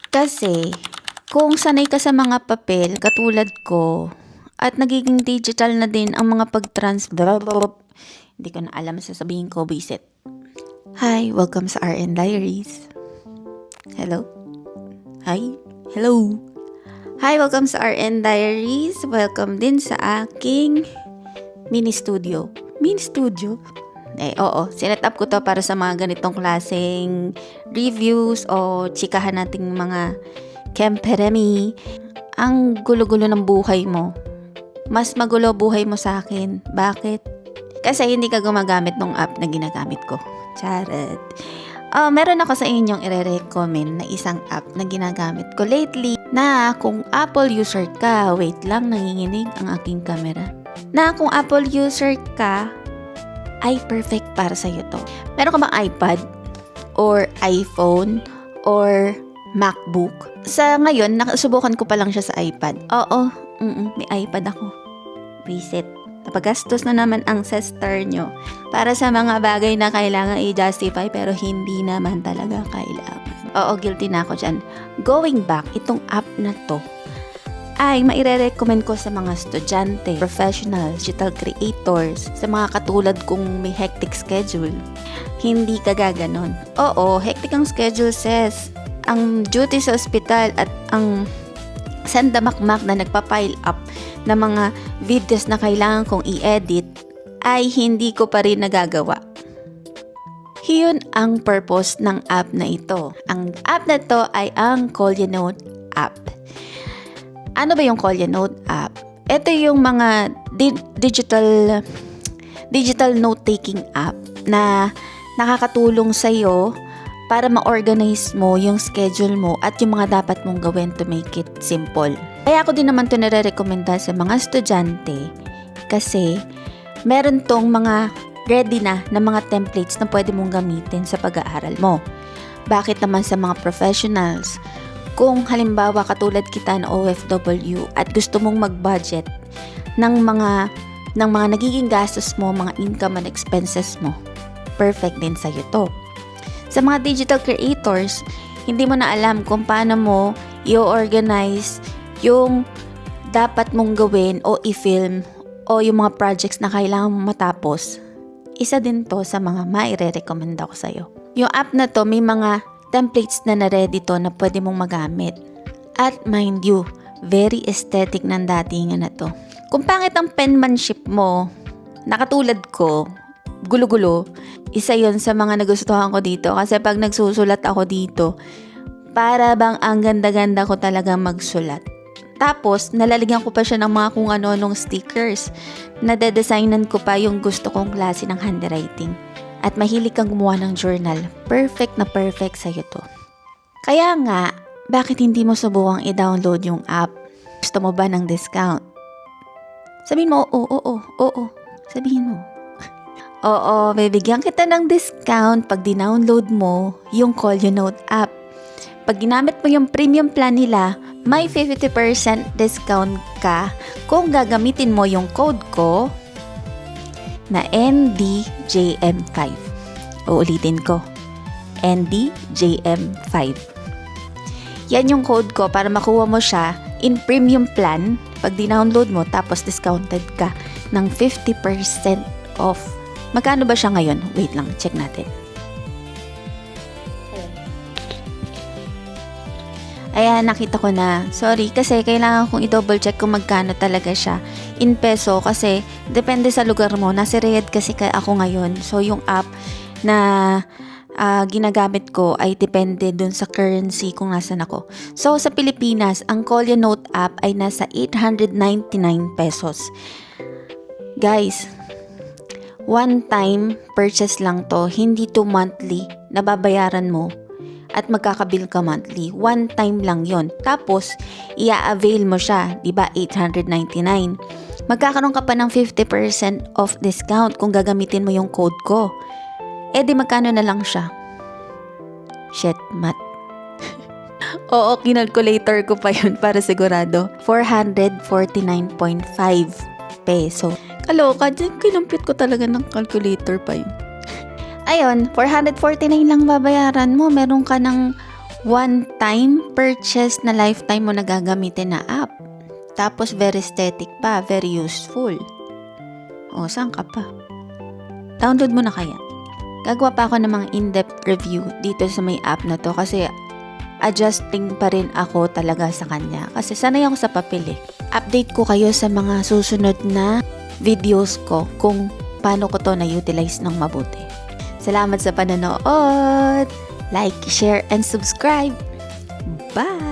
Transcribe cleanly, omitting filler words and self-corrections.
Kasi, kung sanay ka sa mga papel, katulad ko, at nagiging digital na din ang mga hindi ko na alam sasabihin ko, visit. Hi, welcome sa RN Diaries. Hello? Hi? Hello? Hi, welcome sa RN Diaries. Welcome din sa aking mini studio. Mini studio? Oo, sinet up ko to para sa mga ganitong klaseng reviews o chikahan nating mga kemperemi. Ang gulo-gulo ng buhay mo. Mas magulo buhay mo sa akin. Bakit? Kasi hindi ka gumagamit ng app na ginagamit ko. Charot. Meron ako sa inyong ire-recommend na isang app na ginagamit ko lately na kung Apple user ka, wait lang, nanginginig ang aking camera. Na kung Apple user ka, ay perfect para sa'yo to. Meron ka bang iPad? Or iPhone? Or MacBook? Sa ngayon, nakasubukan ko pa lang siya sa iPad. Oo, may iPad ako. Reset. Napagastos na naman ang sester nyo para sa mga bagay na kailangan i-justify pero hindi naman talaga kailangan. Oo, guilty na ako dyan. Going back, itong app na to ay maire-recommend ko sa mga estudyante, professional, digital creators, sa mga katulad kong may hectic schedule. Hindi ka gaganon. Oo, hectic ang schedule, sis. Ang duty sa ospital at ang sandamakmak na nagpa-pile up na mga videos na kailangan kong i-edit ay hindi ko pa rin nagagawa. Yun ang purpose ng app na ito. Ang app na to ay ang ColleaNote app. Ano ba yung ColleaNote app? Ito yung mga digital note-taking app na nakakatulong sa'yo para ma-organize mo yung schedule mo at yung mga dapat mong gawin to make it simple. Kaya ako din naman ito nare-recommenda sa mga estudyante kasi meron tong mga ready na mga templates na pwede mong gamitin sa pag-aaral mo. Bakit naman sa mga professionals? Kung halimbawa katulad kita na OFW at gusto mong mag-budget ng mga nagiging gastos mo, mga income and expenses mo, perfect din sa'yo to. Sa mga digital creators, hindi mo na alam kung paano mo i-organize yung dapat mong gawin o i-film o yung mga projects na kailangan mong matapos. Isa din to sa mga maire-recommenda ko sa'yo. Yung app na to may mga templates na na-ready to na pwede mong magamit. At mind you, very aesthetic ng datingan na to. Kung pangit ang penmanship mo, nakatulad ko, gulo-gulo, isa yon sa mga nagustuhan ko dito. Kasi pag nagsusulat ako dito, para bang ang ganda-ganda ko talaga magsulat. Tapos, nalalagyan ko pa siya ng mga kung ano-anong stickers. Nade-designan ko pa yung gusto kong klase ng handwriting. At mahilig kang gumawa ng journal. Perfect na perfect sa'yo to. Kaya nga, bakit hindi mo subukang i-download yung app? Gusto mo ba ng discount? Sabihin mo, oo. Sabihin mo. Oo, bibigyan kita ng discount pag di-download mo yung ColleaNote app. Pag ginamit mo yung premium plan nila, may 50% discount ka kung gagamitin mo yung code ko na NDJM5. Uulitin ko. NDJM5. Yan yung code ko para makuha mo siya in premium plan pag di-download mo tapos discounted ka ng 50% off. Magkano ba siya ngayon? Wait lang, check natin. Ayan, nakita ko na. Sorry, kasi kailangan kong i-double check kung magkano talaga siya in peso kasi depende sa lugar mo. Nasa Riyadh kasi ako ngayon. So, yung app na ginagamit ko ay depende dun sa currency kung nasan ako. So, sa Pilipinas, ang ColleaNote app ay nasa 899 pesos. Guys, one-time purchase lang to. Hindi to monthly na babayaran mo at magkakabill ka monthly. One time lang yon. Tapos, i-avail mo siya. Diba? 899. Magkakaroon ka pa ng 50% off discount kung gagamitin mo yung code ko. Di magkano na lang siya? Shit, math. Oo, kinalculator ko pa yun para sigurado. 449.5 peso. Kaloka, dyan kinumpit ko talaga ng calculator pa yun. Ayun, 449 lang babayaran mo. Meron ka ng One time purchase na lifetime mo na gagamitin na app. Tapos very aesthetic pa, very useful. O, saan ka pa? Download mo na kaya. Gagawa pa ako ng mga in-depth review dito sa may app na to kasi adjusting pa rin ako talaga sa kanya. Kasi sanay ako sa papel eh. Update ko kayo sa mga susunod na videos ko kung paano ko to na-utilize ng mabuti. Salamat sa panonood! Like, share, and subscribe! Bye!